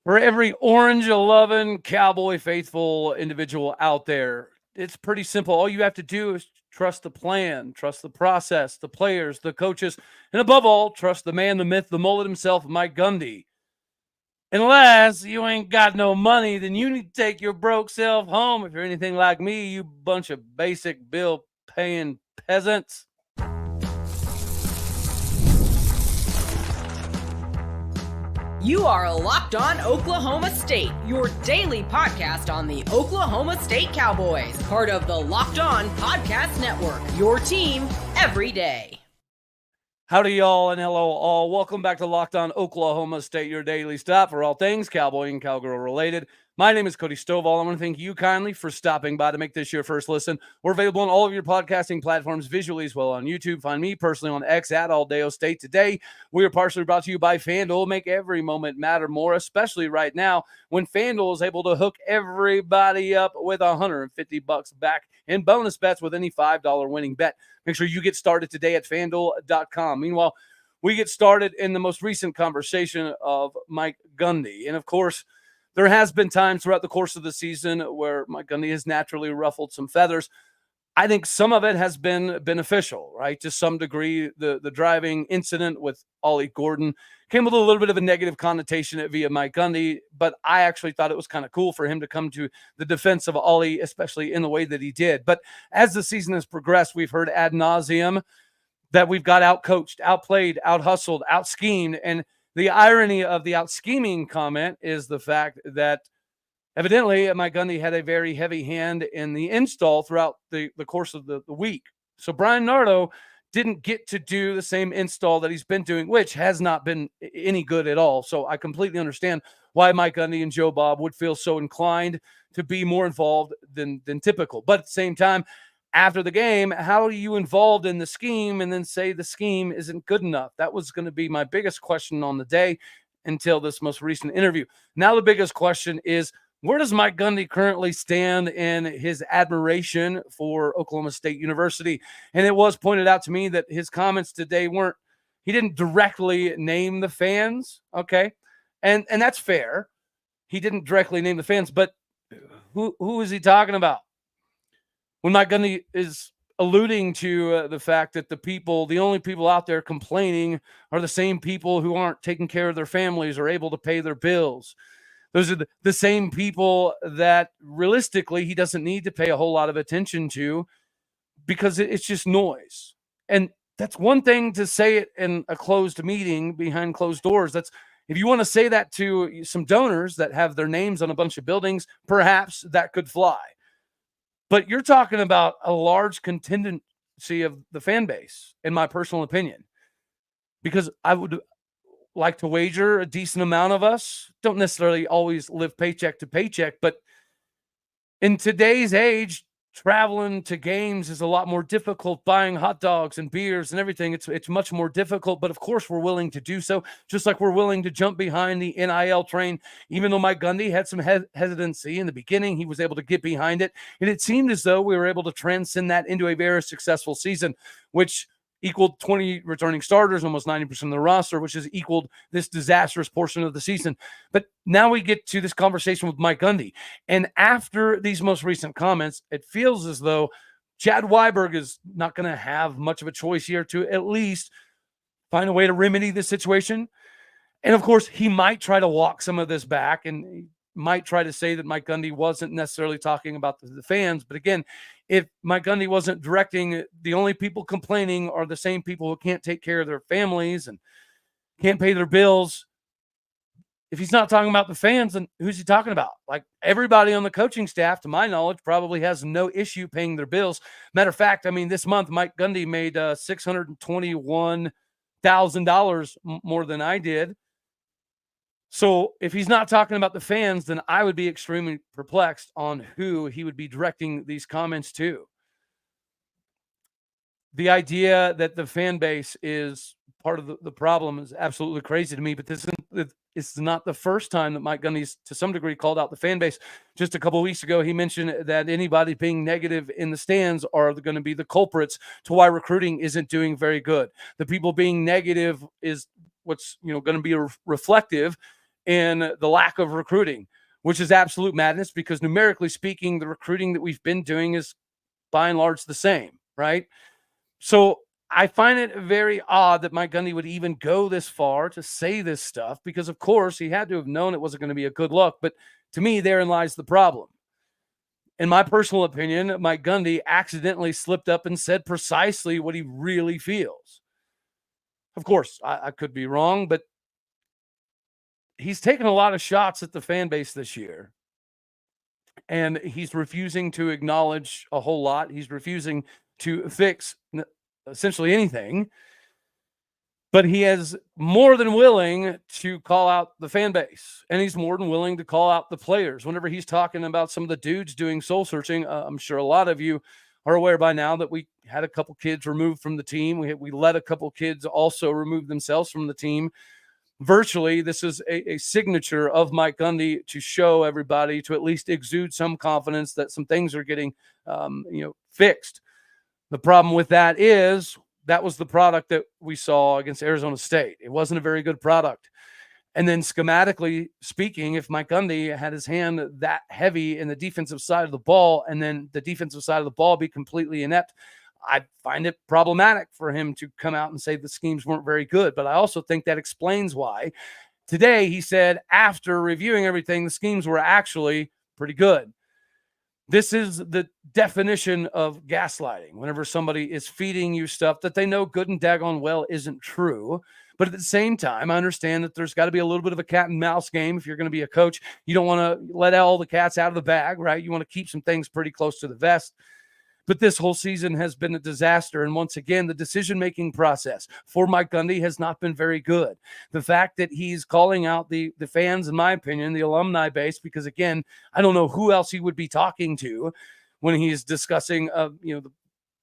For every orange-loving Cowboy faithful individual out there, it's pretty simple. All you have to do is trust the plan, trust the process, the players, the coaches, and above all, trust the man, the myth, the mullet himself, Mike Gundy. Unless you ain't got no money, then you need to take your broke self home. If you're anything like me, you bunch of basic bill paying peasants. You are Locked On Oklahoma State, your daily podcast on the Oklahoma State Cowboys, part of the Locked On Podcast Network, your team every day. Howdy, y'all, and hello, all. Welcome back to Locked On Oklahoma State, your daily stop for all things Cowboy and Cowgirl related. My name is Cody Stovall. I want to thank you kindly for stopping by to make this your first listen. We're available on all of your podcasting platforms visually as well on YouTube. Find me personally on X at Aldeo State. Today, we are partially brought to you by FanDuel. Make every moment matter more, especially right now when FanDuel is able to hook everybody up with $150 back in bonus bets with any $5 winning bet. Make sure you get started today at FanDuel.com. Meanwhile, we get started in the most recent conversation of Mike Gundy. And of course, there has been times throughout the course of the season where Mike Gundy has naturally ruffled some feathers. I think some of it has been beneficial, right? To some degree, the driving incident with Ollie Gordon came with a little bit of a negative connotation via Mike Gundy, but I actually thought it was kind of cool for him to come to the defense of Ollie, especially in the way that he did. But as the season has progressed, we've heard ad nauseum that we've got outcoached, outplayed, out-hustled, out-schemed, and the irony of the out-scheming comment is the fact that evidently Mike Gundy had a very heavy hand in the install throughout the course of the week. So Brian Nardo didn't get to do the same install that he's been doing, which has not been any good at all. So I completely understand why Mike Gundy and Joe Bob would feel so inclined to be more involved than typical. But at the same time, after the game, how are you involved in the scheme and then say the scheme isn't good enough? That was going to be my biggest question on the day until this most recent interview. Now the biggest question is, where does Mike Gundy currently stand in his admiration for Oklahoma State University? And it was pointed out to me that his comments today he didn't directly name the fans, okay? And that's fair. He didn't directly name the fans, but who is he talking about? When Mike Gundy is alluding to the fact that the only people out there complaining are the same people who aren't taking care of their families or able to pay their bills. Those are the same people that realistically he doesn't need to pay a whole lot of attention to because it's just noise. And that's one thing to say it in a closed meeting behind closed doors. If you want to say that to some donors that have their names on a bunch of buildings, perhaps that could fly. But you're talking about a large contingency of the fan base, in my personal opinion, because I would like to wager a decent amount of us don't necessarily always live paycheck to paycheck, but in today's age, traveling to games is a lot more difficult. Buying hot dogs and beers and everything, it's much more difficult. But of course, we're willing to do so, just like we're willing to jump behind the NIL train. Even though Mike Gundy had some hesitancy in the beginning, he was able to get behind it, and it seemed as though we were able to transcend that into a very successful season, which equaled 20 returning starters, almost 90% of the roster, which has equaled this disastrous portion of the season. But now we get to this conversation with Mike Gundy. And after these most recent comments, it feels as though Chad Weiberg is not going to have much of a choice here to at least find a way to remedy this situation. And of course, he might try to walk some of this back and might try to say that Mike Gundy wasn't necessarily talking about the fans. But again, if Mike Gundy wasn't directing, the only people complaining are the same people who can't take care of their families and can't pay their bills. If he's not talking about the fans, then who's he talking about? Like, everybody on the coaching staff, to my knowledge, probably has no issue paying their bills. Matter of fact, I mean, this month, Mike Gundy made $621,000 more than I did. So if he's not talking about the fans, then I would be extremely perplexed on who he would be directing these comments to. The idea that the fan base is part of the problem is absolutely crazy to me, but it's not the first time that Mike Gundy's, to some degree, called out the fan base. Just a couple of weeks ago, he mentioned that anybody being negative in the stands are going to be the culprits to why recruiting isn't doing very good. The people being negative is what's going to be reflective in the lack of recruiting, which is absolute madness because numerically speaking, the recruiting that we've been doing is by and large the same, right? So I find it very odd that Mike Gundy would even go this far to say this stuff because, of course, he had to have known it wasn't going to be a good look. But to me, therein lies the problem. In my personal opinion, Mike Gundy accidentally slipped up and said precisely what he really feels. Of course, I could be wrong, but he's taken a lot of shots at the fan base this year. And he's refusing to acknowledge a whole lot. He's refusing to fix essentially anything. But he is more than willing to call out the fan base. And he's more than willing to call out the players. Whenever he's talking about some of the dudes doing soul searching, I'm sure a lot of you are aware by now that we had a couple kids removed from the team. We let a couple kids also remove themselves from the team. Virtually, this is a signature of Mike Gundy to show everybody, to at least exude some confidence that some things are getting fixed. The problem with that is that was the product that we saw against Arizona State. It wasn't a very good product. And then schematically speaking, if Mike Gundy had his hand that heavy in the defensive side of the ball and then the defensive side of the ball be completely inept, I find it problematic for him to come out and say the schemes weren't very good. But I also think that explains why today he said after reviewing everything, the schemes were actually pretty good. This is the definition of gaslighting. Whenever somebody is feeding you stuff that they know good and daggone well isn't true. But at the same time, I understand that there's got to be a little bit of a cat and mouse game. If you're going to be a coach, you don't want to let all the cats out of the bag, right? You want to keep some things pretty close to the vest. But this whole season has been a disaster. And once again, the decision-making process for Mike Gundy has not been very good. The fact that he's calling out the fans, in my opinion, the alumni base, because again, I don't know who else he would be talking to when he's discussing, the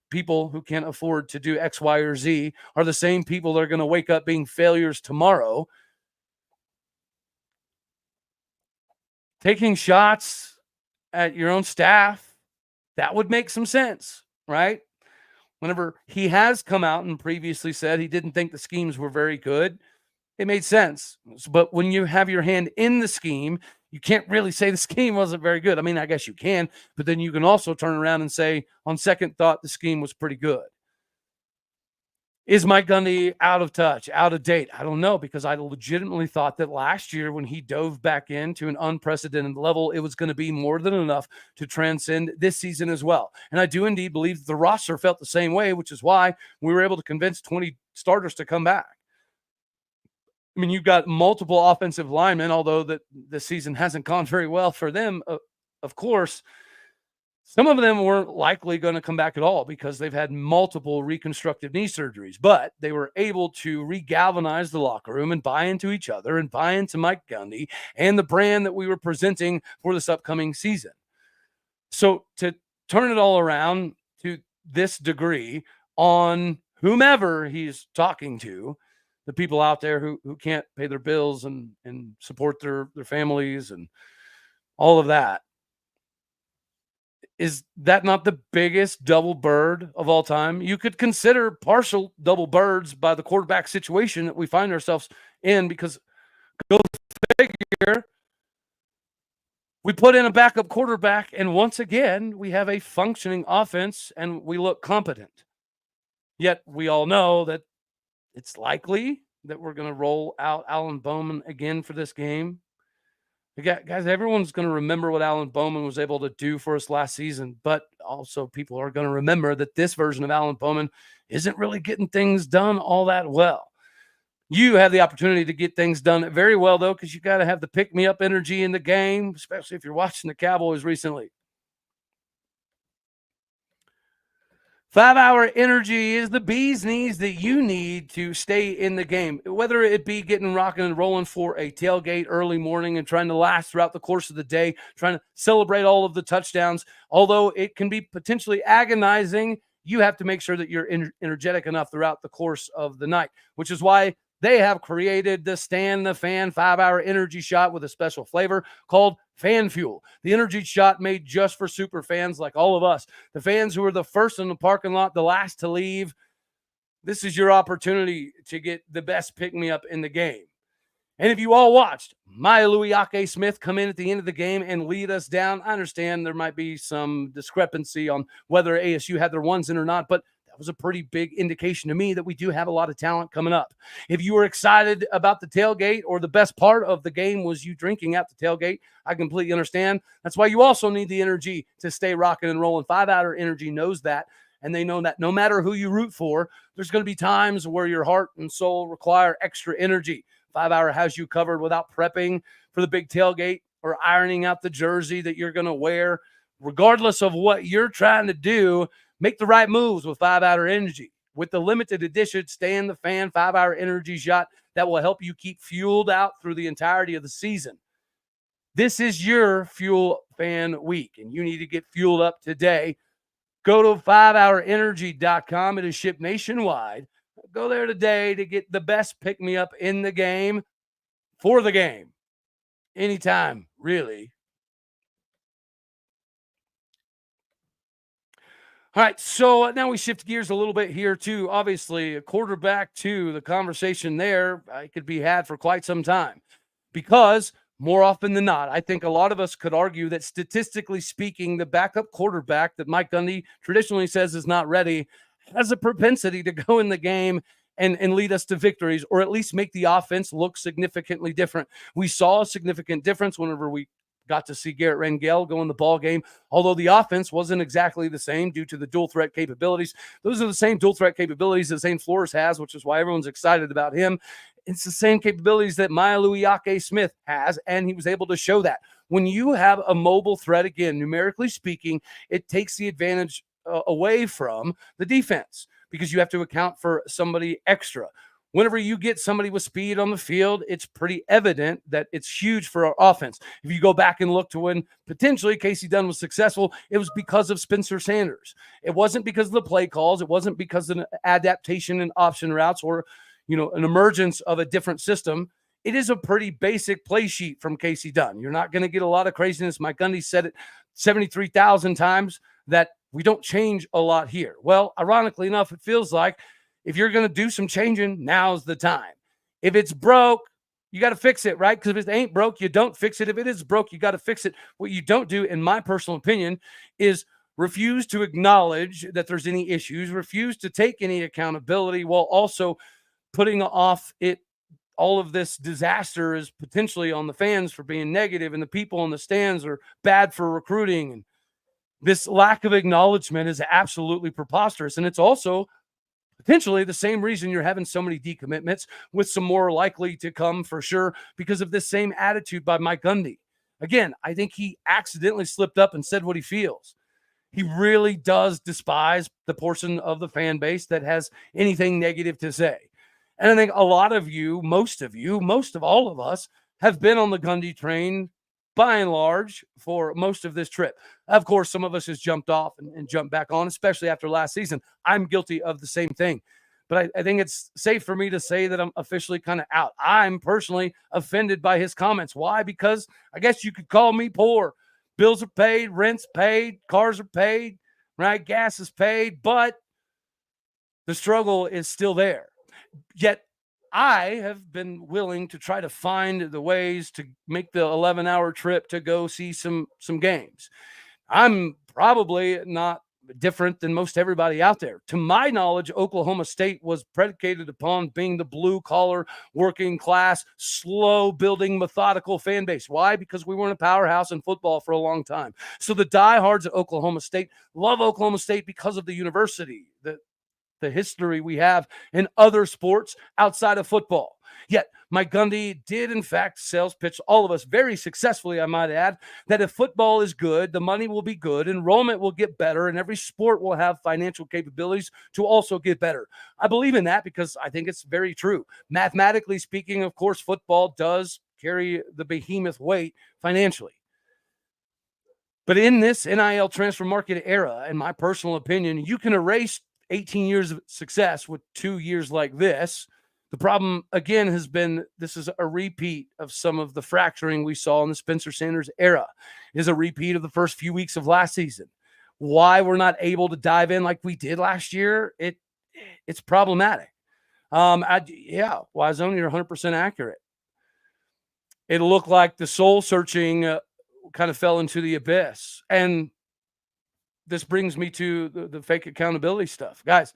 people who can't afford to do X, Y, or Z are the same people that are going to wake up being failures tomorrow. Taking shots at your own staff, that would make some sense, right? Whenever he has come out and previously said he didn't think the schemes were very good, it made sense. But when you have your hand in the scheme, you can't really say the scheme wasn't very good. I mean, I guess you can, but then you can also turn around and say, on second thought, the scheme was pretty good. Is Mike Gundy out of touch, out of date? I don't know, because I legitimately thought that last year when he dove back into an unprecedented level, it was going to be more than enough to transcend this season as well. And I do indeed believe the roster felt the same way, which is why we were able to convince 20 starters to come back. I mean, you've got multiple offensive linemen, although the season hasn't gone very well for them, of course. Some of them weren't likely going to come back at all because they've had multiple reconstructive knee surgeries, but they were able to regalvanize the locker room and buy into each other and buy into Mike Gundy and the brand that we were presenting for this upcoming season. So to turn it all around to this degree on whomever he's talking to, the people out there who can't pay their bills and support their families and all of that, is that not the biggest double bird of all time? You could consider partial double birds by the quarterback situation that we find ourselves in, because go figure, we put in a backup quarterback, and once again, we have a functioning offense, and we look competent. Yet we all know that it's likely that we're going to roll out Alan Bowman again for this game. Guys, everyone's going to remember what Alan Bowman was able to do for us last season, but also people are going to remember that this version of Alan Bowman isn't really getting things done all that well. You have the opportunity to get things done very well, though, because you got to have the pick-me-up energy in the game, especially if you're watching the Cowboys recently. 5-hour energy is the bee's knees that you need to stay in the game, whether it be getting rocking and rolling for a tailgate early morning and trying to last throughout the course of the day, trying to celebrate all of the touchdowns. Although it can be potentially agonizing, you have to make sure that you're energetic enough throughout the course of the night, which is why they have created the Stan the Fan 5-hour energy shot with a special flavor called Fan Fuel. The energy shot made just for super fans like all of us, the fans who are the first in the parking lot, the last to leave. This is your opportunity to get the best pick-me-up in the game. And if you all watched Maya Louis Smith come in at the end of the game and lead us down. I understand there might be some discrepancy on whether ASU had their ones in or not, but that was a pretty big indication to me that we do have a lot of talent coming up. If you were excited about the tailgate or the best part of the game was you drinking at the tailgate, I completely understand. That's why you also need the energy to stay rocking and rolling. 5-Hour Energy knows that, and they know that no matter who you root for, there's going to be times where your heart and soul require extra energy. 5-Hour has you covered without prepping for the big tailgate or ironing out the jersey that you're going to wear. Regardless of what you're trying to do, make the right moves with 5-Hour Energy. With the limited edition Stay in the Fan 5-Hour Energy shot that will help you keep fueled out through the entirety of the season. This is your Fuel Fan Week, and you need to get fueled up today. Go to 5hourenergy.com. It is shipped nationwide. Go there today to get the best pick-me-up in the game for the game. Anytime, really. All right, so now we shift gears a little bit here too. Obviously, a quarterback too, the conversation there could be had for quite some time because more often than not, I think a lot of us could argue that statistically speaking, the backup quarterback that Mike Gundy traditionally says is not ready has a propensity to go in the game and lead us to victories, or at least make the offense look significantly different. We saw a significant difference whenever we got to see Garrett Rangel go in the ball game, although the offense wasn't exactly the same due to the dual threat capabilities. Those are the same dual threat capabilities that St. Flores has, which is why everyone's excited about him. It's the same capabilities that Maya Louis Smith has, and he was able to show that. When you have a mobile threat, again, numerically speaking, it takes the advantage away from the defense because you have to account for somebody extra. Whenever you get somebody with speed on the field, it's pretty evident that it's huge for our offense. If you go back and look to when potentially Casey Dunn was successful, it was because of Spencer Sanders. It wasn't because of the play calls. It wasn't because of an adaptation in option routes or, an emergence of a different system. It is a pretty basic play sheet from Casey Dunn. You're not going to get a lot of craziness. Mike Gundy said it 73,000 times that we don't change a lot here. Well, ironically enough, it feels like if you're going to do some changing, now's the time. If it's broke, you got to fix it, right? Because if it ain't broke, you don't fix it. If it is broke, you got to fix it. What you don't do, in my personal opinion, is refuse to acknowledge that there's any issues, refuse to take any accountability while also putting off all of this disaster is potentially on the fans for being negative and the people in the stands are bad for recruiting. And this lack of acknowledgement is absolutely preposterous. And it's also potentially the same reason you're having so many decommitments, with some more likely to come for sure because of this same attitude by Mike Gundy. Again, I think he accidentally slipped up and said what he feels. He really does despise the portion of the fan base that has anything negative to say. And I think a lot of you, most of all of us, have been on the Gundy train by and large for most of this trip. Of course, some of us has jumped off and jumped back on, especially after last season. I'm guilty of the same thing. But I think it's safe for me to say that I'm officially kind of out. I'm personally offended by his comments. Why? Because I guess you could call me poor. Bills are paid, rent's paid, cars are paid, right? Gas is paid, but the struggle is still there. Yet I have been willing to try to find the ways to make the 11-hour trip to go see some games. I'm probably not different than most everybody out there. To my knowledge, Oklahoma State was predicated upon being the blue-collar, working class, slow-building, methodical fan base. Why? Because we weren't a powerhouse in football for a long time. So the diehards at Oklahoma State love Oklahoma State because of the university, the history we have in other sports outside of football. Yet Mike Gundy did, in fact, sales pitch all of us very successfully, I might add, that if football is good, the money will be good, enrollment will get better, and every sport will have financial capabilities to also get better. I believe in that because I think it's very true. Mathematically speaking, of course, football does carry the behemoth weight financially. But in this NIL transfer market era, in my personal opinion, you can erase 18 years of success with 2 years like this. The problem, again, has been this is a repeat of some of the fracturing we saw in the Spencer Sanders era. It is a repeat of the first few weeks of last season. Why we're not able to dive in like we did last year, it's problematic. Wise Zone, you're 100% accurate. it looked like the soul searching kind of fell into the abyss. And this brings me to the fake accountability stuff. Guys,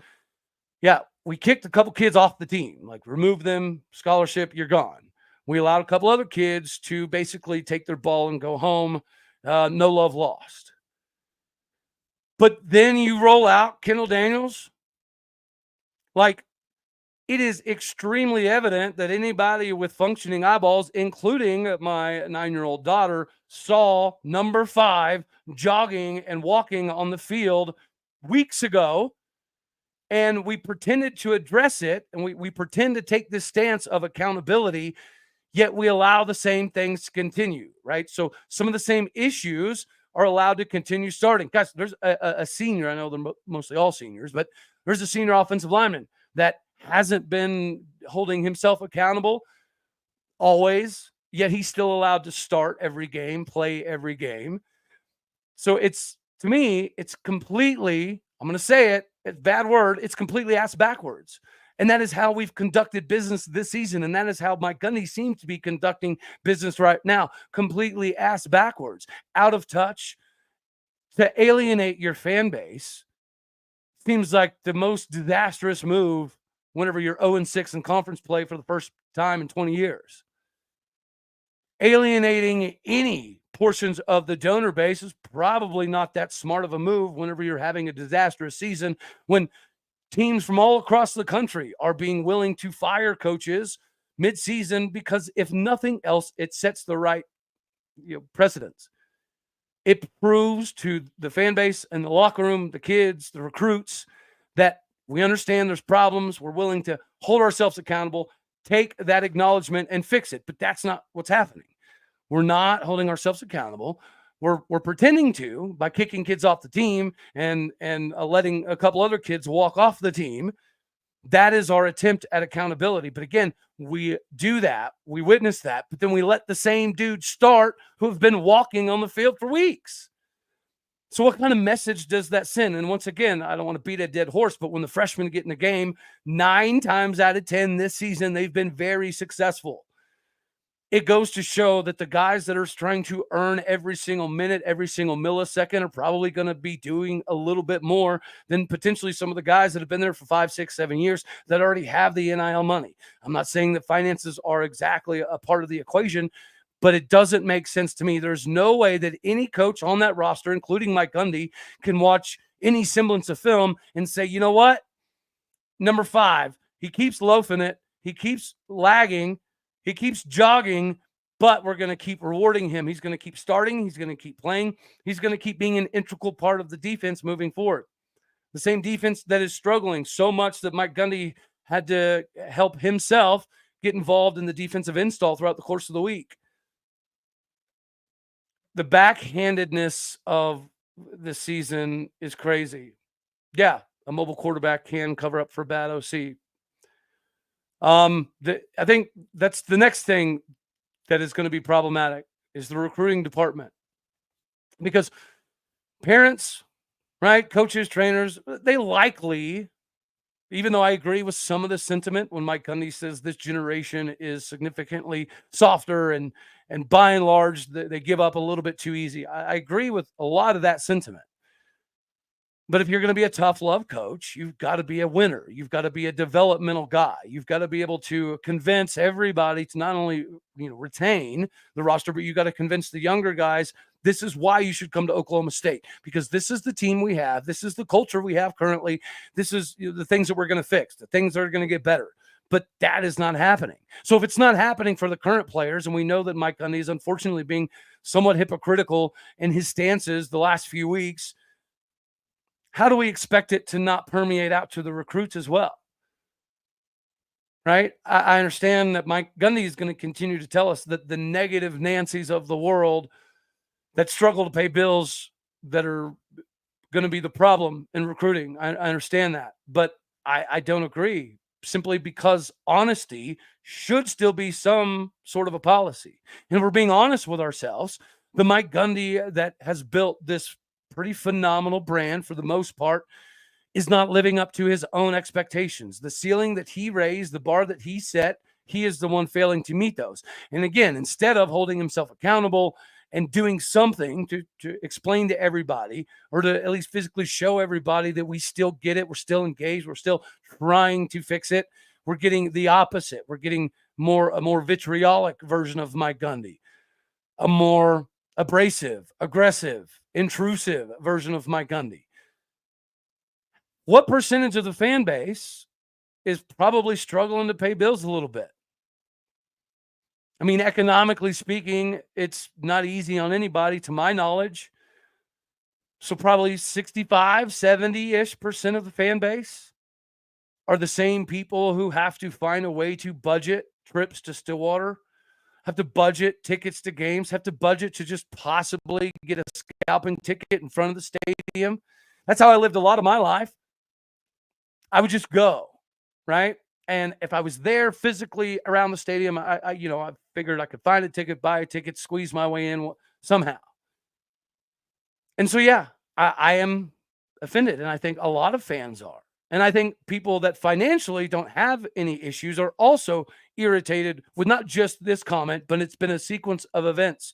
yeah, we kicked a couple kids off the team, like remove them, scholarship, you're gone. We allowed a couple other kids to basically take their ball and go home. No love lost. But then you roll out Kendall Daniels. Like, it is extremely evident that anybody with functioning eyeballs, including my 9-year-old daughter, saw number 5 jogging and walking on the field weeks ago. And we pretended to address it, and we pretend to take this stance of accountability, yet we allow the same things to continue, right? So some of the same issues are allowed to continue starting. Guys, there's a senior, I know they're mostly all seniors, but there's a senior offensive lineman that hasn't been holding himself accountable always, yet he's still allowed to start every game, play every game. So it's, to me, it's completely, I'm going to say it, it's a bad word, it's completely ass backwards. And that is how we've conducted business this season. And that is how Mike Gundy seems to be conducting business right now. Completely ass backwards, out of touch. To alienate your fan base seems like the most disastrous move whenever you're 0-6 in conference play for the first time in 20 years. Alienating any portions of the donor base is probably not that smart of a move whenever you're having a disastrous season, when teams from all across the country are being willing to fire coaches midseason, because if nothing else, it sets the right precedence. It proves to the fan base and the locker room, the kids, the recruits, that we understand there's problems. We're willing to hold ourselves accountable, take that acknowledgement and fix it. But that's not what's happening. We're not holding ourselves accountable. We're pretending to by kicking kids off the team and letting a couple other kids walk off the team. That is our attempt at accountability. But again, we do that. We witness that. But then we let the same dudes start who have been walking on the field for weeks. So what kind of message does that send? And once again, I don't want to beat a dead horse, but when the freshmen get in the game, 9 times out of 10 this season, they've been very successful. It goes to show that the guys that are trying to earn every single minute, every single millisecond are probably going to be doing a little bit more than potentially some of the guys that have been there for 5, 6, 7 years that already have the NIL money. I'm not saying that finances are exactly a part of the equation, but it doesn't make sense to me. There's no way that any coach on that roster, including Mike Gundy, can watch any semblance of film and say, you know what? Number 5, he keeps loafing it. He keeps lagging. He keeps jogging, but we're going to keep rewarding him. He's going to keep starting. He's going to keep playing. He's going to keep being an integral part of the defense moving forward. The same defense that is struggling so much that Mike Gundy had to help himself get involved in the defensive install throughout the course of the week. The backhandedness of this season is crazy. Yeah, a mobile quarterback can cover up for bad OC. I think that's the next thing that is going to be problematic is the recruiting department, because parents, right, coaches, trainers, they likely, even though I agree with some of the sentiment when Mike Gundy says this generation is significantly softer and by and large they give up a little bit too easy. I agree with a lot of that sentiment. But if you're going to be a tough love coach, you've got to be a winner. You've got to be a developmental guy. You've got to be able to convince everybody to not only, retain the roster, but you got to convince the younger guys, this is why you should come to Oklahoma State, because this is the team we have. This is the culture we have currently. This is the things that we're going to fix, the things that are going to get better. But that is not happening. So if it's not happening for the current players, and we know that Mike Gundy is unfortunately being somewhat hypocritical in his stances the last few weeks, how do we expect it to not permeate out to the recruits as well? Right? I understand that Mike Gundy is going to continue to tell us that the negative Nancys of the world that struggle to pay bills that are going to be the problem in recruiting. I understand that, but I don't agree, simply because honesty should still be some sort of a policy. And if we're being honest with ourselves, the Mike Gundy that has built this pretty phenomenal brand for the most part is not living up to his own expectations. The ceiling that he raised, the bar that he set, he is the one failing to meet those. And again, instead of holding himself accountable and doing something to explain to everybody, or to at least physically show everybody that we still get it, we're still engaged, we're still trying to fix it, we're getting the opposite. We're getting a more vitriolic version of Mike Gundy, a more abrasive, aggressive, intrusive version of Mike Gundy. What percentage of the fan base is probably struggling to pay bills a little bit? I mean, economically speaking, it's not easy on anybody, to my knowledge. So probably 65, 70-ish% of the fan base are the same people who have to find a way to budget trips to Stillwater, have to budget tickets to games, have to budget to just possibly get a scalping ticket in front of the stadium. That's how I lived a lot of my life. I would just go, right? And if I was there physically around the stadium, I figured I could find a ticket, buy a ticket, squeeze my way in somehow. And so, yeah, I am offended, and I think a lot of fans are. And I think people that financially don't have any issues are also irritated with not just this comment, but it's been a sequence of events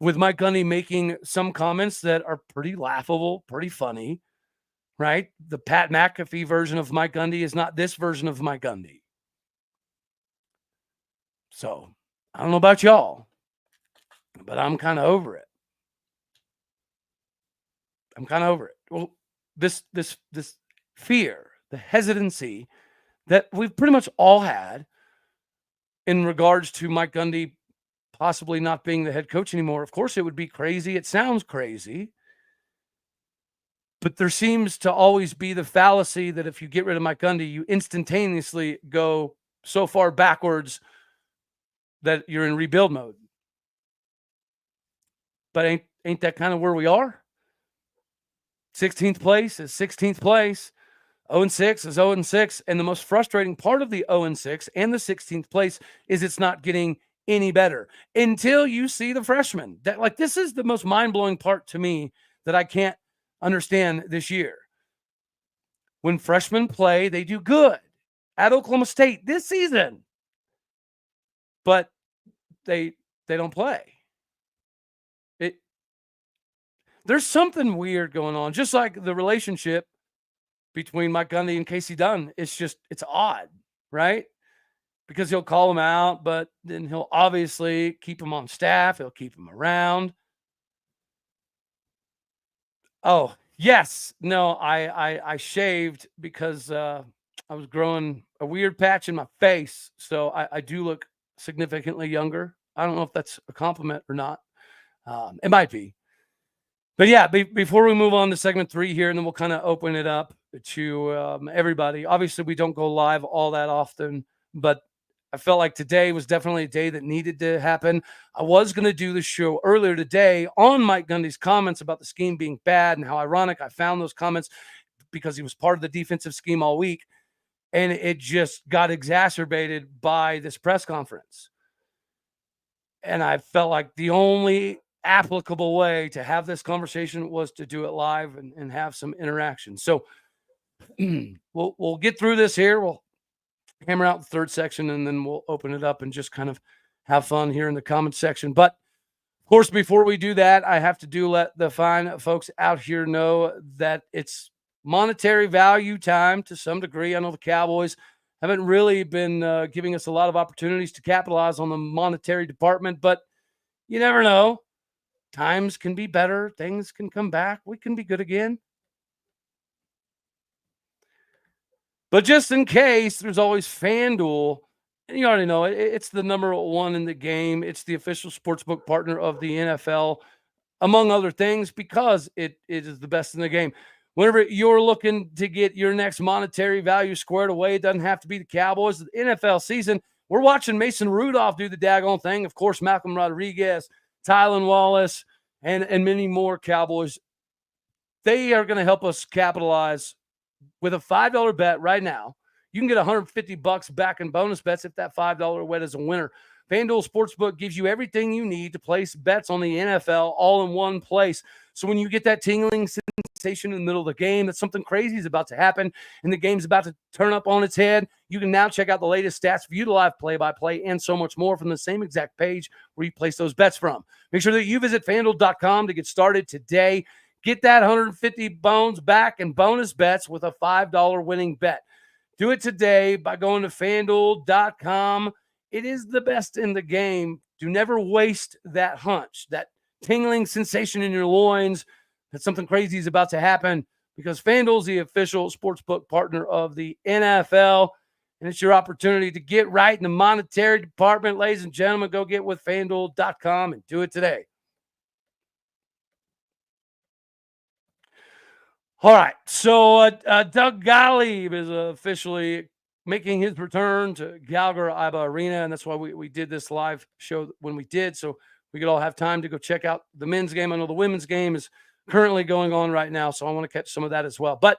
with Mike Gundy making some comments that are pretty laughable, pretty funny, right? The Pat McAfee version of Mike Gundy is not this version of Mike Gundy. So I don't know about y'all, but I'm kind of over it. I'm kind of over it. Well, this fear, the hesitancy that we've pretty much all had in regards to Mike Gundy possibly not being the head coach anymore. Of course, it would be crazy. It sounds crazy. But there seems to always be the fallacy that if you get rid of Mike Gundy, you instantaneously go so far backwards that you're in rebuild mode. But ain't that kind of where we are? 16th place is 16th place. 0-6 is 0-6. And the most frustrating part of the 0-6 and the 16th place is it's not getting any better until you see the freshmen. This is the most mind-blowing part to me that I can't understand this year. When freshmen play, they do good at Oklahoma State this season, but they don't play. There's something weird going on, just like the relationship between Mike Gundy and Casey Dunn. It's odd, right? Because he'll call him out, but then he'll obviously keep him on staff. He'll keep him around. Oh, yes. No, I shaved because I was growing a weird patch in my face. So I do look significantly younger. I don't know if that's a compliment or not. It might be. But yeah, before we move on to segment 3 here, and then we'll kind of open it up to everybody. Obviously, we don't go live all that often, but I felt like today was definitely a day that needed to happen. I was going to do the show earlier today on Mike Gundy's comments about the scheme being bad and how ironic I found those comments because he was part of the defensive scheme all week, and it just got exacerbated by this press conference. And I felt like the only applicable way to have this conversation was to do it live and have some interaction. So we'll get through this here. We'll hammer out the third section, and then we'll open it up and just kind of have fun here in the comment section. But of course, before we do that, I have to let the fine folks out here know that it's monetary value time to some degree. I know the Cowboys haven't really been giving us a lot of opportunities to capitalize on the monetary department, but you never know. Times can be better. Things can come back. We can be good again. But just in case, there's always FanDuel. And you already know it's the number one in the game. It's the official sportsbook partner of the NFL, among other things, because it is the best in the game. Whenever you're looking to get your next monetary value squared away, it doesn't have to be the Cowboys. The NFL season, we're watching Mason Rudolph do the daggone thing. Of course, Malcolm Rodriguez, Tylan Wallace, and many more Cowboys. They are going to help us capitalize with a $5 bet right now. You can get $150 back in bonus bets if that $5 bet is a winner. FanDuel Sportsbook gives you everything you need to place bets on the NFL all in one place. So when you get that tingling sensation in the middle of the game that something crazy is about to happen and the game's about to turn up on its head, you can now check out the latest stats, view the live play-by-play, and so much more from the same exact page where you place those bets from. Make sure that you visit FanDuel.com to get started today. Get that 150 bones back and bonus bets with a $5 winning bet. Do it today by going to FanDuel.com. It is the best in the game. Do never waste that hunch, that tingling sensation in your loins that something crazy is about to happen, because FanDuel is the official sportsbook partner of the NFL, and it's your opportunity to get right in the monetary department. Ladies and gentlemen, go get with FanDuel.com and do it today. All right, so Doug Gottlieb is officially making his return to Gallagher Iba Arena, and that's why we did this live show when we did, so we could all have time to go check out the men's game. I know the women's game is currently going on right now, so I want to catch some of that as well. But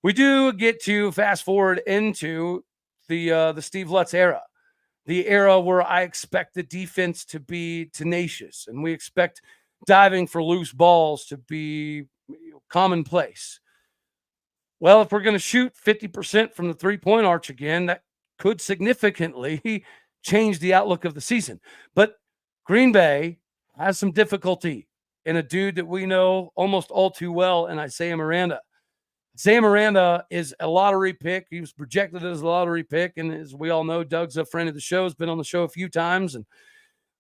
we do get to fast forward into the Steve Lutz era, the era where I expect the defense to be tenacious, and we expect diving for loose balls to be commonplace. Well, if we're going to shoot 50% from the three-point arch again, that could significantly change the outlook of the season. But Green Bay has some difficulty in a dude that we know almost all too well, in Isaiah Miranda. Isaiah Miranda is a lottery pick. He was projected as a lottery pick, and as we all know, Doug's a friend of the show, has been on the show a few times, and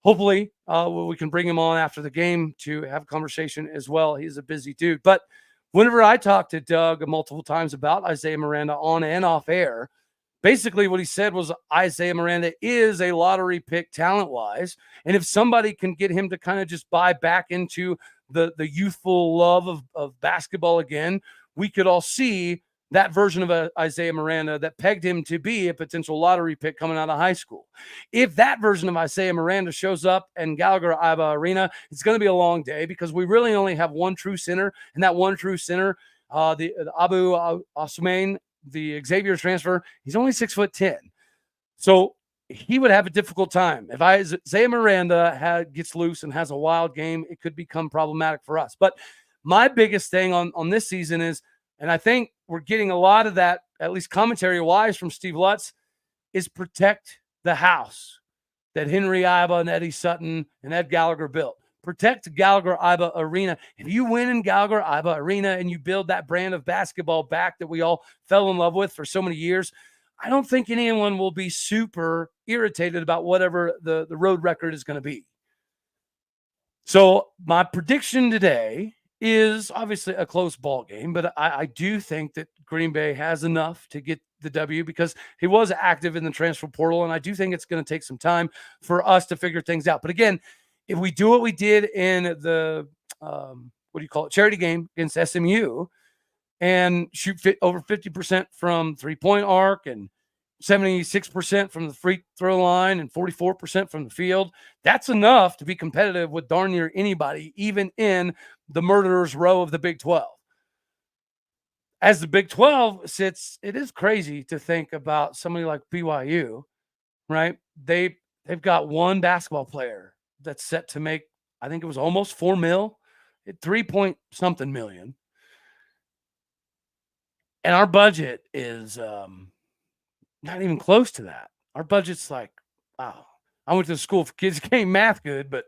hopefully we can bring him on after the game to have a conversation as well. He's a busy dude. But whenever I talked to Doug multiple times about Isaiah Miranda on and off air, basically what he said was Isaiah Miranda is a lottery pick talent-wise, and if somebody can get him to kind of just buy back into the youthful love of basketball again, we could all see that version of Isaiah Miranda that pegged him to be a potential lottery pick coming out of high school. If that version of Isaiah Miranda shows up in Gallagher Iba Arena, it's going to be a long day, because we really only have one true center, and that one true center, the Abu Asumain, the Xavier transfer, he's only 6'10". So he would have a difficult time. If Isaiah Miranda gets loose and has a wild game, it could become problematic for us. But my biggest thing on this season is, and I think we're getting a lot of that, at least commentary-wise, from Steve Lutz, is protect the house that Henry Iba and Eddie Sutton and Ed Gallagher built. Protect Gallagher Iba Arena. If you win in Gallagher Iba Arena and you build that brand of basketball back that we all fell in love with for so many years, I don't think anyone will be super irritated about whatever the road record is going to be. So my prediction today is obviously a close ball game, but I do think that Green Bay has enough to get the W, because he was active in the transfer portal, and I do think it's going to take some time for us to figure things out. But again, if we do what we did in the charity game against SMU, and shoot over 50% from three-point arc and 76% from the free throw line and 44% from the field, that's enough to be competitive with darn near anybody, even in the murderer's row of the Big 12. As the Big 12 sits, it is crazy to think about somebody like BYU, right? They've got one basketball player that's set to make, I think it was almost $4 million, 3 something million. And our budget is not even close to that. Our budget's like, wow. I went to school for kids who ain't math good, but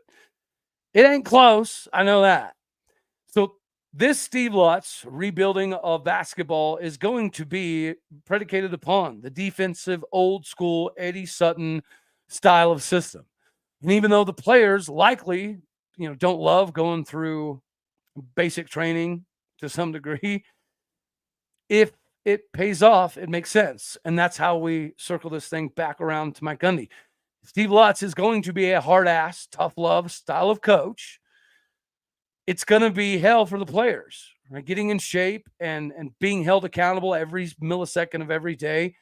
it ain't close. I know that. So this Steve Lutz rebuilding of basketball is going to be predicated upon the defensive, old school Eddie Sutton style of system. And even though the players likely, don't love going through basic training to some degree, if it pays off, it makes sense. And that's how we circle this thing back around to Mike Gundy. Steve Lutz is going to be a hard-ass, tough-love style of coach. It's going to be hell for the players, right? Getting in shape and being held accountable every millisecond of every day.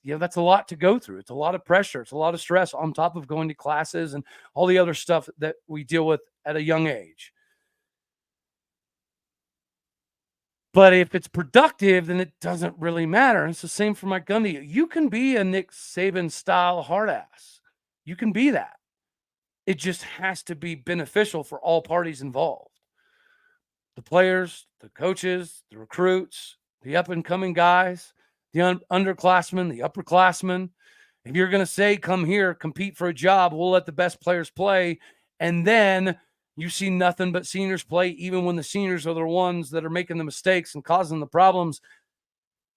That's a lot to go through. It's a lot of pressure. It's a lot of stress on top of going to classes and all the other stuff that we deal with at a young age. But if it's productive, then it doesn't really matter. And it's the same for Mike Gundy. You can be a Nick Saban style hard ass. You can be that. It just has to be beneficial for all parties involved. The players, the coaches, the recruits, the up-and-coming guys, the underclassmen, the upperclassmen. If you're going to say, come here, compete for a job, we'll let the best players play. And then you see nothing but seniors play, even when the seniors are the ones that are making the mistakes and causing the problems.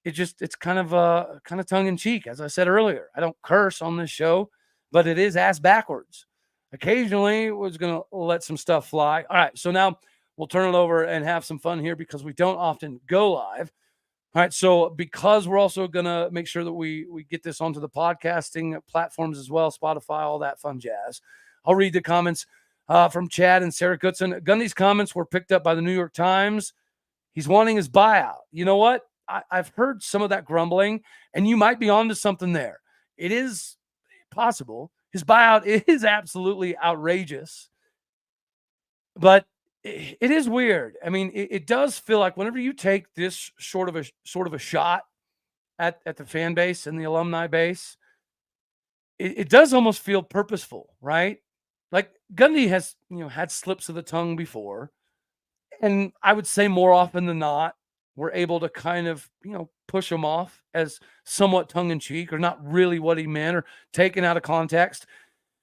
It's kind of tongue in cheek. As I said earlier, I don't curse on this show, but it is ass backwards. Occasionally, we're going to let some stuff fly. All right, so now we'll turn it over and have some fun here because we don't often go live. All right, so because we're also going to make sure that we get this onto the podcasting platforms as well, Spotify, all that fun jazz. I'll read the comments from Chad and Sarah Goodson. Gundy's comments were picked up by the New York Times. He's wanting his buyout. You know what? I've heard some of that grumbling, and you might be onto something there. It is possible. His buyout is absolutely outrageous, but it is weird. I mean, it does feel like whenever you take this sort of a shot at the fan base and the alumni base, it does almost feel purposeful, right? Like Gundy has, had slips of the tongue before, and I would say more often than not, we're able to kind of, push him off as somewhat tongue in cheek or not really what he meant or taken out of context.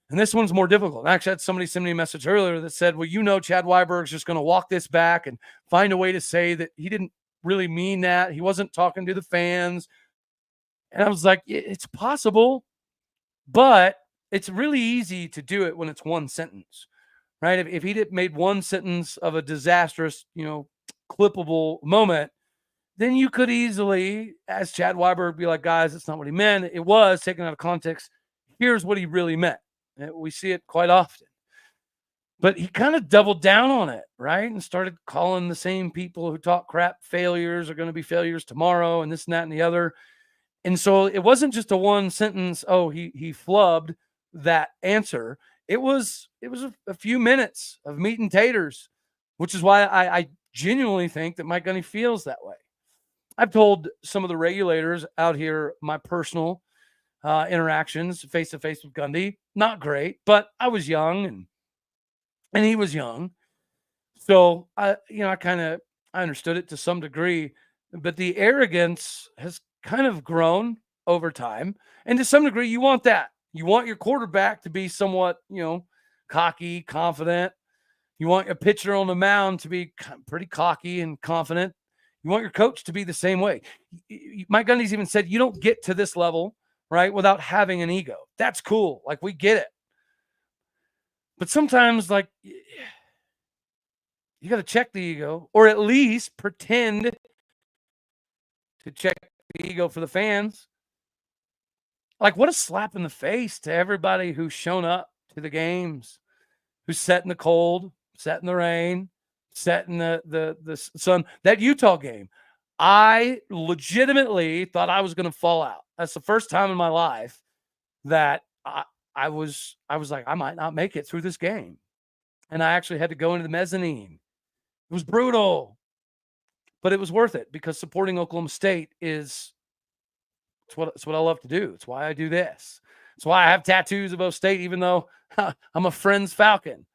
And this one's more difficult. Actually, I had somebody send me a message earlier that said, well, Chad Weiberg's just going to walk this back and find a way to say that he didn't really mean that. He wasn't talking to the fans. And I was like, it's possible, but it's really easy to do it when it's one sentence, right? If he'd made one sentence of a disastrous, clippable moment, then you could easily, as Chad Weiberg, be like, guys, that's not what he meant. It was taken out of context. Here's what he really meant. We see it quite often. But he kind of doubled down on it, right? And started calling the same people who talk crap failures are going to be failures tomorrow and this and that and the other. And so it wasn't just a one sentence, he flubbed that answer. It was a few minutes of meat and taters, which is why I genuinely think that Mike Gundy feels that way. I've told some of the regulators out here my personal interactions face-to-face with Gundy. Not great, but I was young and he was young. So I understood it to some degree, but the arrogance has kind of grown over time. And to some degree, you want that. You want your quarterback to be somewhat, cocky, confident. You want your pitcher on the mound to be pretty cocky and confident. You want your coach to be the same way. Mike Gundy's even said, you don't get to this level, right, without having an ego. That's cool. Like, we get it. But sometimes, like, you got to check the ego, or at least pretend to check the ego for the fans. Like, what a slap in the face to everybody who's shown up to the games, who's sat in the cold, sat in the rain, sat in the sun. That Utah game, I legitimately thought I was going to fall out. That's the first time in my life that I was like, I might not make it through this game. And I actually had to go into the mezzanine. It was brutal, but it was worth it because supporting Oklahoma State it's what I love to do. It's why I do this. It's why I have tattoos of Oklahoma State, even though I'm a Friends Falcon.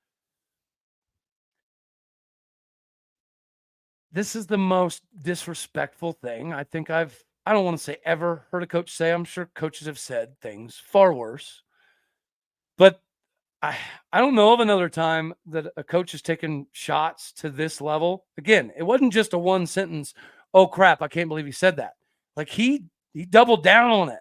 This is the most disrespectful thing I think I don't want to say ever heard a coach say. I'm sure coaches have said things far worse. But I don't know of another time that a coach has taken shots to this level. Again, it wasn't just a one sentence, oh crap, I can't believe he said that. Like he doubled down on it.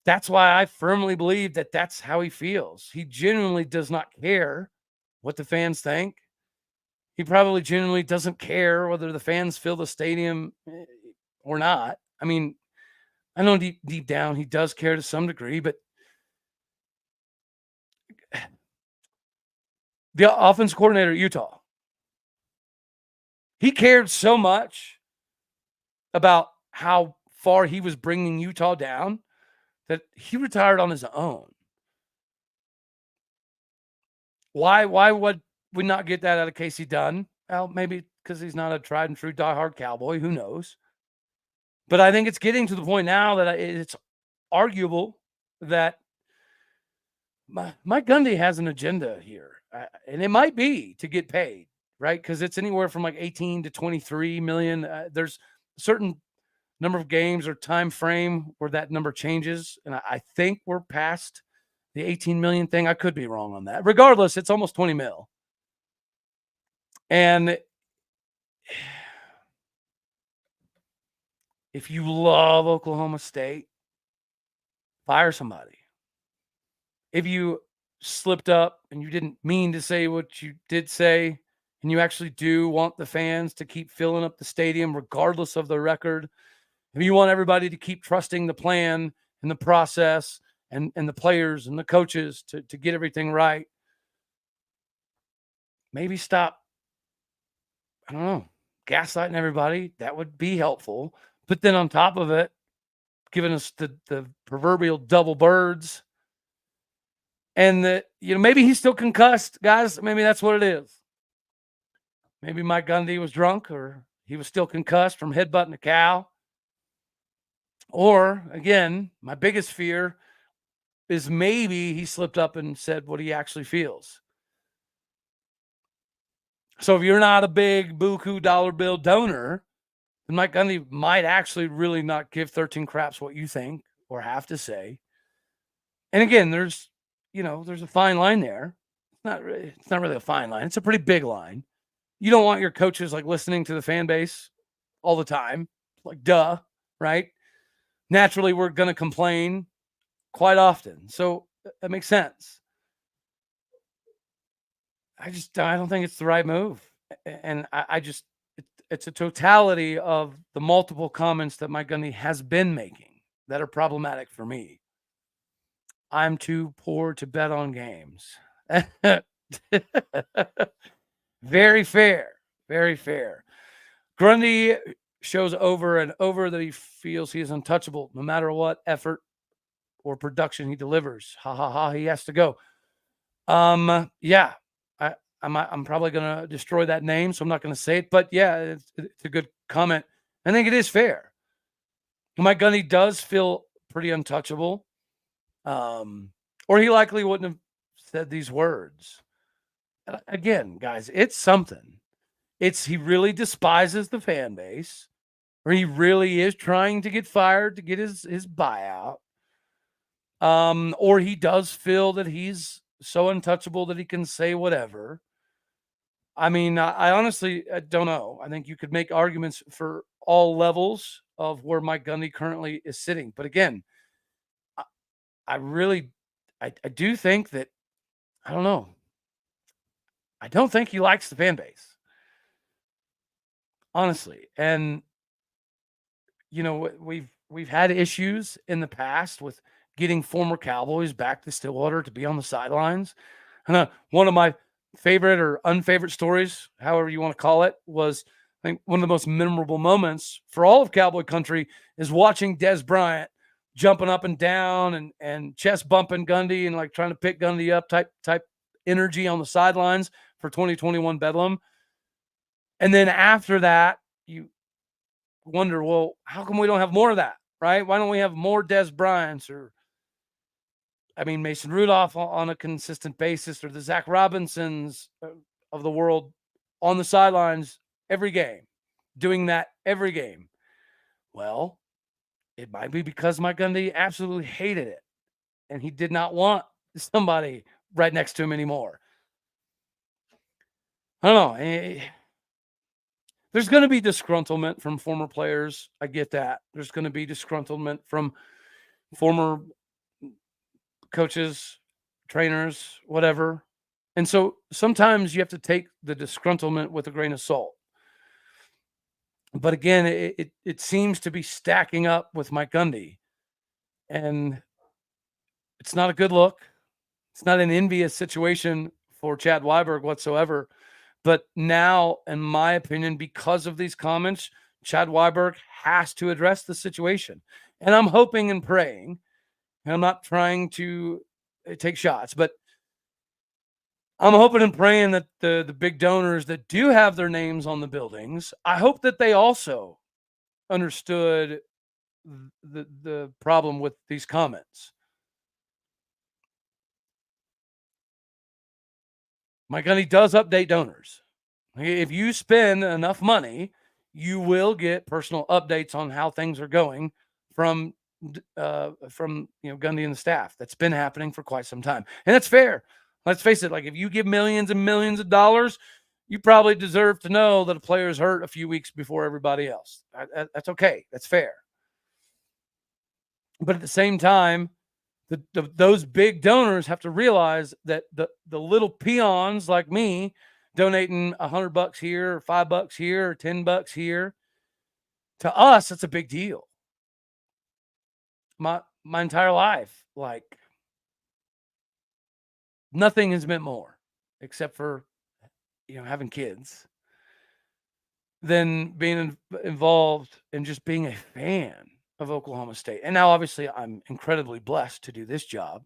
That's why I firmly believe that that's how he feels. He genuinely does not care what the fans think. He probably genuinely doesn't care whether the fans fill the stadium or not. I mean, I know deep down he does care to some degree, but the offense coordinator at Utah, he cared so much about how far he was bringing Utah down that he retired on his own. Why would we not get that out of Casey Dunn? Well, maybe because he's not a tried and true diehard Cowboy. Who knows? But I think it's getting to the point now that it's arguable that Mike Gundy has an agenda here, and it might be to get paid, right? Because it's anywhere from like 18 to 23 million. There's a certain number of games or time frame where that number changes, and I think we're past the 18 million thing. I could be wrong on that. Regardless, it's almost 20 mil. And if you love Oklahoma State, fire somebody. If you slipped up and you didn't mean to say what you did say, and you actually do want the fans to keep filling up the stadium regardless of the record, if you want everybody to keep trusting the plan and the process and the players and the coaches to get everything right, maybe stop, I don't know, gaslighting everybody. That would be helpful. But then on top of it, giving us the proverbial double birds. And that, maybe he's still concussed, guys. Maybe that's what it is. Maybe Mike Gundy was drunk, or he was still concussed from headbutting a cow. Or, again, my biggest fear is maybe he slipped up and said what he actually feels. So if you're not a big buku dollar bill donor, then Mike Gundy might actually really not give 13 craps what you think or have to say. And again, there's a fine line there. It's not really a fine line. It's a pretty big line. You don't want your coaches like listening to the fan base all the time. Like, duh, right? Naturally, we're going to complain quite often. So that makes sense. I don't think it's the right move. And it's a totality of the multiple comments that Mike Gundy has been making that are problematic for me. I'm too poor to bet on games. Very fair. Very fair. Grundy shows over and over that he feels he is untouchable no matter what effort or production he delivers. Ha ha ha. He has to go. Yeah. I'm probably going to destroy that name, so I'm not going to say it. But yeah, it's a good comment. I think it is fair. Mike Gundy does feel pretty untouchable. Or he likely wouldn't have said these words. Again, guys, it's something. He really despises the fan base, or he really is trying to get fired to get his buyout. Or he does feel that he's so untouchable that he can say whatever. I mean, I honestly don't know. I think you could make arguments for all levels of where Mike Gundy currently is sitting. But again, I do think that, I don't know. I don't think he likes the fan base. Honestly. And, we've had issues in the past with getting former Cowboys back to Stillwater to be on the sidelines. And one of my favorite or unfavorite stories, however you want to call it, was, I think, one of the most memorable moments for all of Cowboy country is watching Dez Bryant jumping up and down and chest bumping Gundy and like trying to pick Gundy up type energy on the sidelines for 2021 Bedlam. And then after that, you wonder, well, how come we don't have more of that, right? Why don't we have more Dez Bryants or, Mason Rudolph on a consistent basis, or the Zach Robinsons of the world on the sidelines every game, doing that every game? Well, it might be because Mike Gundy absolutely hated it, and he did not want somebody right next to him anymore. I don't know. There's going to be disgruntlement from former players. I get that. There's going to be disgruntlement from former coaches, trainers, whatever. And so sometimes you have to take the disgruntlement with a grain of salt. But again, it seems to be stacking up with Mike Gundy. And it's not a good look. It's not an envious situation for Chad Weiberg whatsoever. But now, in my opinion, because of these comments, Chad Weiberg has to address the situation. And I'm hoping and praying, and I'm not trying to take shots, but I'm hoping and praying that the big donors that do have their names on the buildings, I hope that they also understood the problem with these comments. Mike Gundy does update donors. If you spend enough money, you will get personal updates on how things are going from Gundy and the staff. That's been happening for quite some time, and that's fair. Let's face it. Like, if you give millions and millions of dollars, you probably deserve to know that a player is hurt a few weeks before everybody else. That's okay. That's fair. But at the same time, those big donors have to realize that the little peons like me donating $100 here, or $5 here, or $10 here, to us, it's a big deal. My entire life, like, nothing has meant more, except for having kids, than being involved and just being a fan of Oklahoma State. And now, obviously, I'm incredibly blessed to do this job.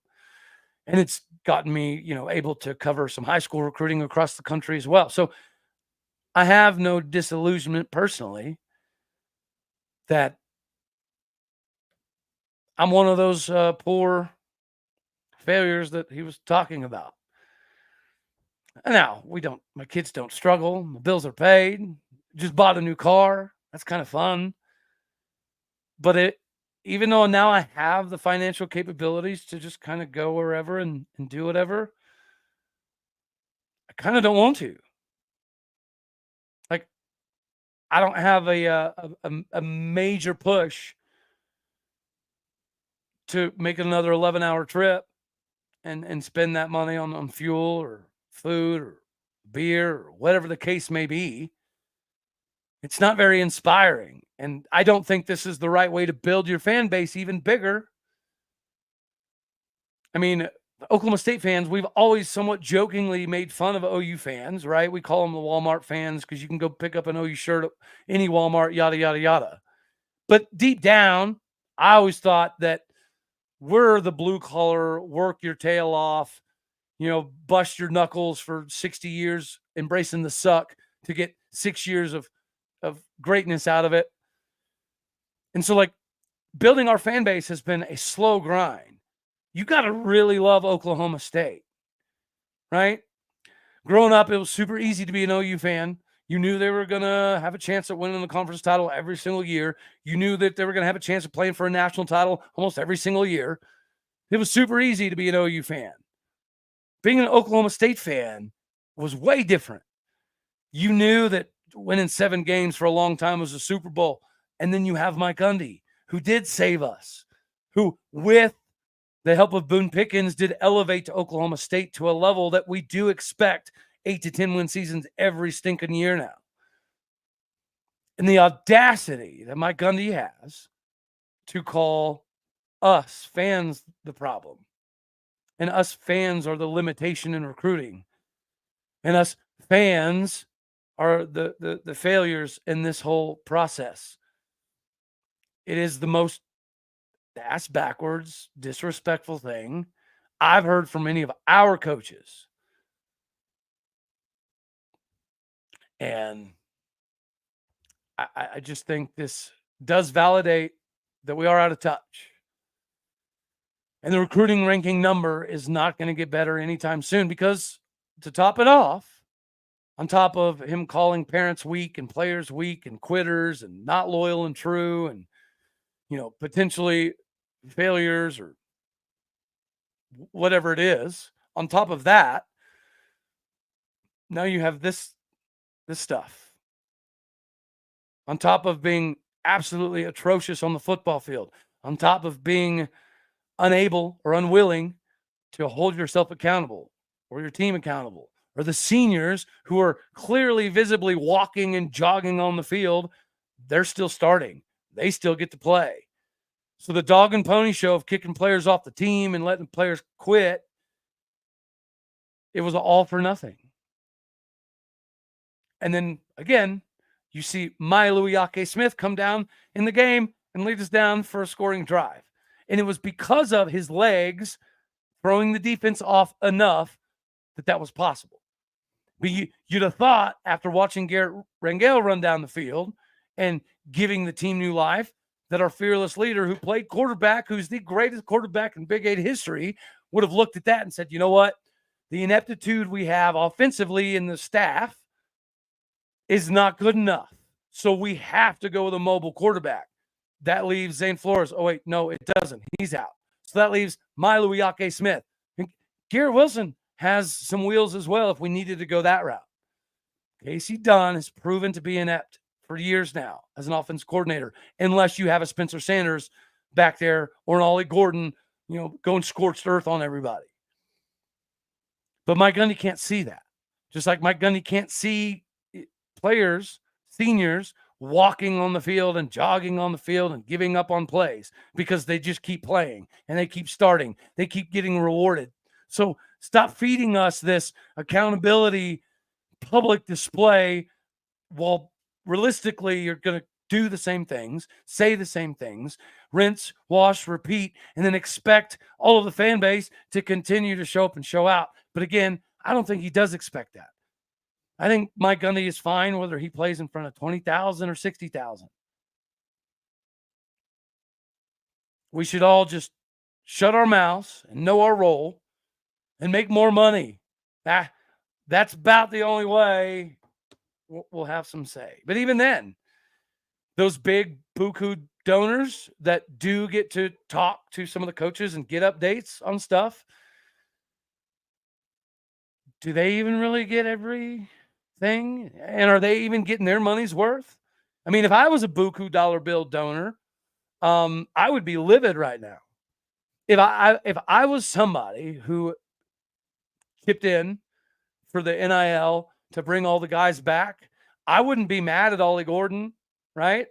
And it's gotten me, able to cover some high school recruiting across the country as well. So I have no disillusionment personally that I'm one of those poor failures that he was talking about. Now, my kids don't struggle. My bills are paid. Just bought a new car. That's kind of fun. But even though now I have the financial capabilities to just kind of go wherever and do whatever, I kind of don't want to. Like, I don't have a major push to make another 11-hour trip and spend that money on fuel or food or beer or whatever the case may be. It's not very inspiring. And I don't think this is the right way to build your fan base even bigger. I mean, Oklahoma State fans, we've always somewhat jokingly made fun of OU fans, right? We call them the Walmart fans because you can go pick up an OU shirt at any Walmart, yada, yada, yada. But deep down, I always thought that we're the blue collar, work your tail off, bust your knuckles for 60 years, embracing the suck to get 6 years of greatness out of it. And so, like, building our fan base has been a slow grind. You got to really love Oklahoma State, right? Growing up, it was super easy to be an OU fan. You knew they were going to have a chance at winning the conference title every single year. You knew that they were going to have a chance of playing for a national title almost every single year. It was super easy to be an OU fan. Being an Oklahoma State fan was way different. You knew that winning 7 games for a long time was a Super Bowl. And then you have Mike Gundy, who did save us, who, with the help of Boone Pickens, did elevate to Oklahoma State to a level that we do expect 8 to 10 win seasons every stinking year now. And the audacity that Mike Gundy has to call us fans the problem. And us fans are the limitation in recruiting. And us fans are the failures in this whole process. It is the most ass backwards, disrespectful thing I've heard from any of our coaches. And I just think this does validate that we are out of touch. And the recruiting ranking number is not going to get better anytime soon because, to top it off, on top of him calling parents weak and players weak and quitters and not loyal and true and, potentially failures or whatever it is, on top of that, now you have this stuff. On top of being absolutely atrocious on the football field, on top of being unable or unwilling to hold yourself accountable or your team accountable, or the seniors who are clearly visibly walking and jogging on the field, they're still starting. They still get to play. So the dog and pony show of kicking players off the team and letting players quit, it was all for nothing. And then, again, you see Milo Smith come down in the game and lead us down for a scoring drive. And it was because of his legs throwing the defense off enough that was possible. But you'd have thought, after watching Garrett Rangel run down the field and giving the team new life, that our fearless leader who played quarterback, who's the greatest quarterback in Big 8 history, would have looked at that and said, you know what? the ineptitude we have offensively in the staff is not good enough. So we have to go with a mobile quarterback. That leaves Zane Flores. Oh, wait, no, it doesn't. He's out. So that leaves Milo Iake-Smith. And Garrett Wilson has some wheels as well if we needed to go that route. Casey Dunn has proven to be inept for years now as an offense coordinator, unless you have a Spencer Sanders back there or an Ollie Gordon, going scorched earth on everybody. But Mike Gundy can't see that. Just like Mike Gundy can't see players, seniors, walking on the field and jogging on the field and giving up on plays because they just keep playing and they keep starting. They keep getting rewarded. So stop feeding us this accountability public display while realistically you're going to do the same things, say the same things, rinse, wash, repeat, and then expect all of the fan base to continue to show up and show out. But again, I don't think he does expect that. I think Mike Gundy is fine whether he plays in front of 20,000 or 60,000. We should all just shut our mouths and know our role and make more money. That's about the only way we'll have some say. But even then, those big buku donors that do get to talk to some of the coaches and get updates on stuff, do they even really get everything? And are they even getting their money's worth? I mean, if I was a buku dollar bill donor, I would be livid right now. If I was somebody who chipped in for the NIL to bring all the guys back, I wouldn't be mad at Ollie Gordon, right?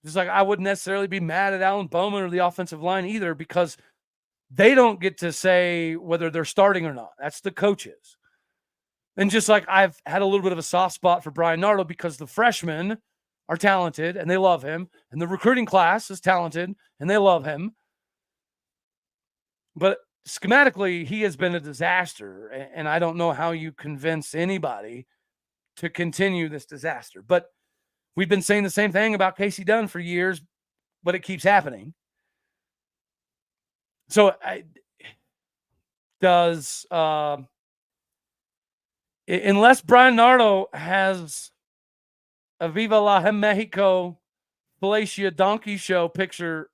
Just like I wouldn't necessarily be mad at Alan Bowman or the offensive line either, because they don't get to say whether they're starting or not. That's the coaches. And just like I've had a little bit of a soft spot for Brian Nardo because the freshmen are talented and they love him, and the recruiting class is talented and they love him. But schematically, he has been a disaster, and I don't know how you convince anybody to continue this disaster. But we've been saying the same thing about Casey Dunn for years, but it keeps happening. So unless Brian Nardo has a Viva la Mexico Felicia Donkey Show picture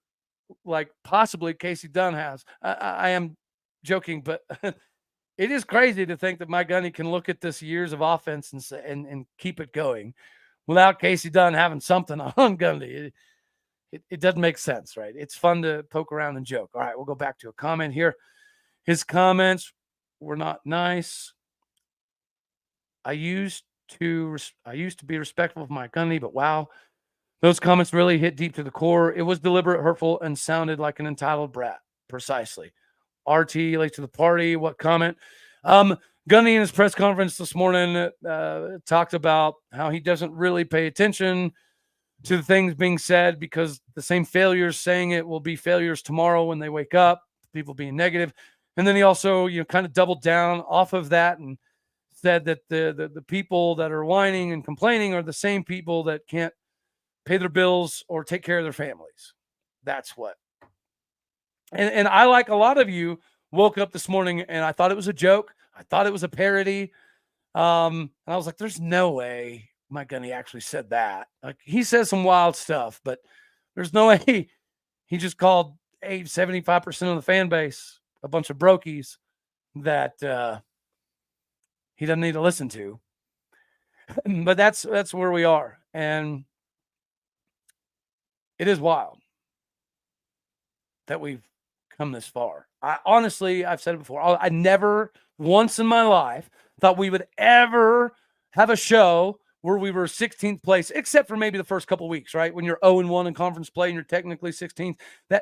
like possibly Casey Dunn has, I am joking, but it is crazy to think that Mike Gundy can look at this years of offense and say, and keep it going without Casey Dunn having something on Gundy. It doesn't make sense, right? It's fun to poke around and joke. All right, we'll go back to a comment here. His comments were not nice. I used to be respectful of Mike Gundy, but wow, those comments really hit deep to the core. It was deliberate, hurtful, and sounded like an entitled brat. Precisely. RT, late to the party. What comment? Gundy in his press conference this morning talked about how he doesn't really pay attention to the things being said because the same failures saying it will be failures tomorrow when they wake up, people being negative. And then he also, kind of doubled down off of that and said that the people that are whining and complaining are the same people that can't pay their bills or take care of their families. That's what. And I, like a lot of you, woke up this morning and I thought it was a joke. I thought it was a parody. And I was like, there's no way Mike Gundy actually said that. Like, he says some wild stuff, but there's no way he just called 75% of the fan base a bunch of brokies that he doesn't need to listen to. But that's where we are. And it is wild that we've come this far. Honestly, I've said it before. I never once in my life thought we would ever have a show where we were 16th place, except for maybe the first couple weeks, right? When you're 0-1 in conference play and you're technically 16th,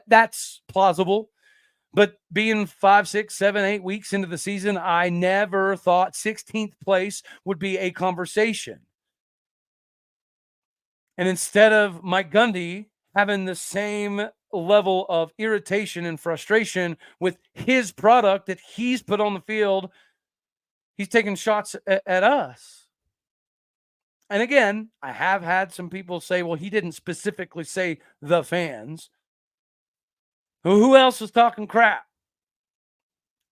that's plausible. But being 5, 6, 7, 8 weeks into the season, I never thought 16th place would be a conversation. And instead of Mike Gundy having the same level of irritation and frustration with his product that he's put on the field, he's taking shots at us. And again, I have had some people say, well, he didn't specifically say the fans. Who else was talking crap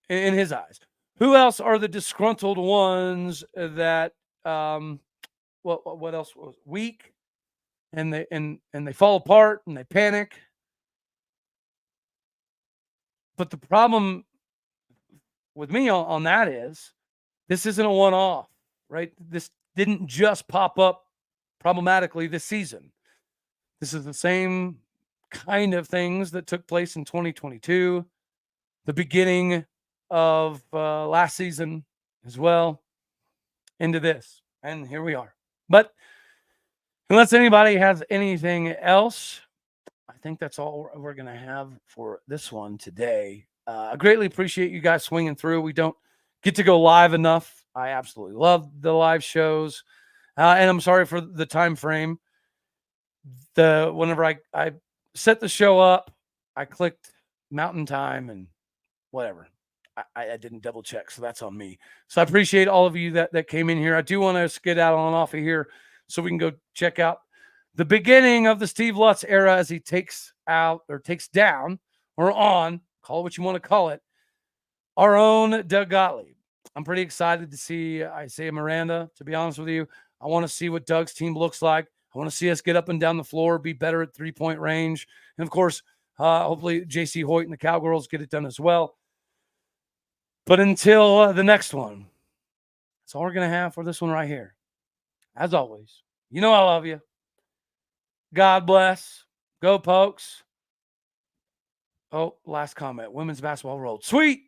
in his eyes? Who else are the disgruntled ones that what else was weak and they fall apart and they panic? But the problem with me on that is this isn't a one-off, right? This didn't just pop up problematically this season. This is the same kind of things that took place in 2022, the beginning of last season as well, into this. And here we are. But unless anybody has anything else, I think that's all we're going to have for this one today. I greatly appreciate you guys swinging through. We don't get to go live enough. I absolutely love the live shows. And I'm sorry for the time frame. Whenever I set the show up, I clicked Mountain Time and whatever. I didn't double check, so that's on me. So I appreciate all of you that came in here. I do want to skedaddle on off of here so we can go check out the beginning of the Steve Lutz era as he takes out or takes down or on, call it what you want to call it, our own Doug Gottlieb. I'm pretty excited to see Isaiah Miranda, to be honest with you. I want to see what Doug's team looks like. I want to see us get up and down the floor, be better at three-point range. And, of course, hopefully J.C. Hoyt and the Cowgirls get it done as well. But until the next one, that's all we're going to have for this one right here. As always, you know I love you. God bless. Go Pokes. Oh, last comment. Women's basketball rolled. Sweet.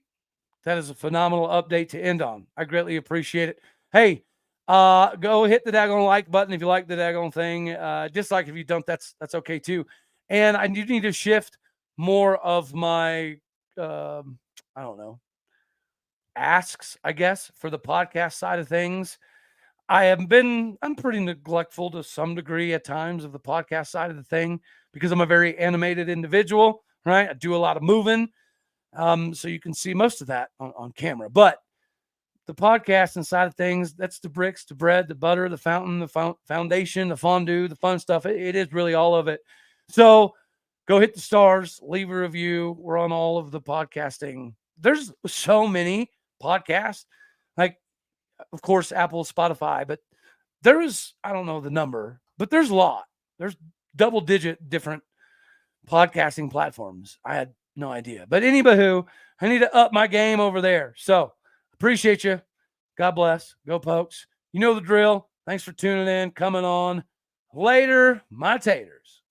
That is a phenomenal update to end on. I greatly appreciate it. Hey, go hit the daggone like button if you like the daggone thing. Dislike if you don't, that's okay too. And I do need to shift more of my, I don't know, asks, I guess, for the podcast side of things. I'm pretty neglectful to some degree at times of the podcast side of the thing because I'm a very animated individual, right? I do a lot of moving. So you can see most of that on camera. But the podcasting side of things, that's the bricks, the bread, the butter, the fountain, the foundation, the fondue, the fun stuff. It is really all of it. So go hit the stars, leave a review. We're on all of the podcasting. There's so many podcasts, like, of course, Apple, Spotify, but there is, I don't know the number, but there's a lot. There's double-digit different podcasting platforms. I had no idea. But anywho, I need to up my game over there. So appreciate you. God bless. Go Pokes. You know the drill. Thanks for tuning in, coming on. Later, my taters.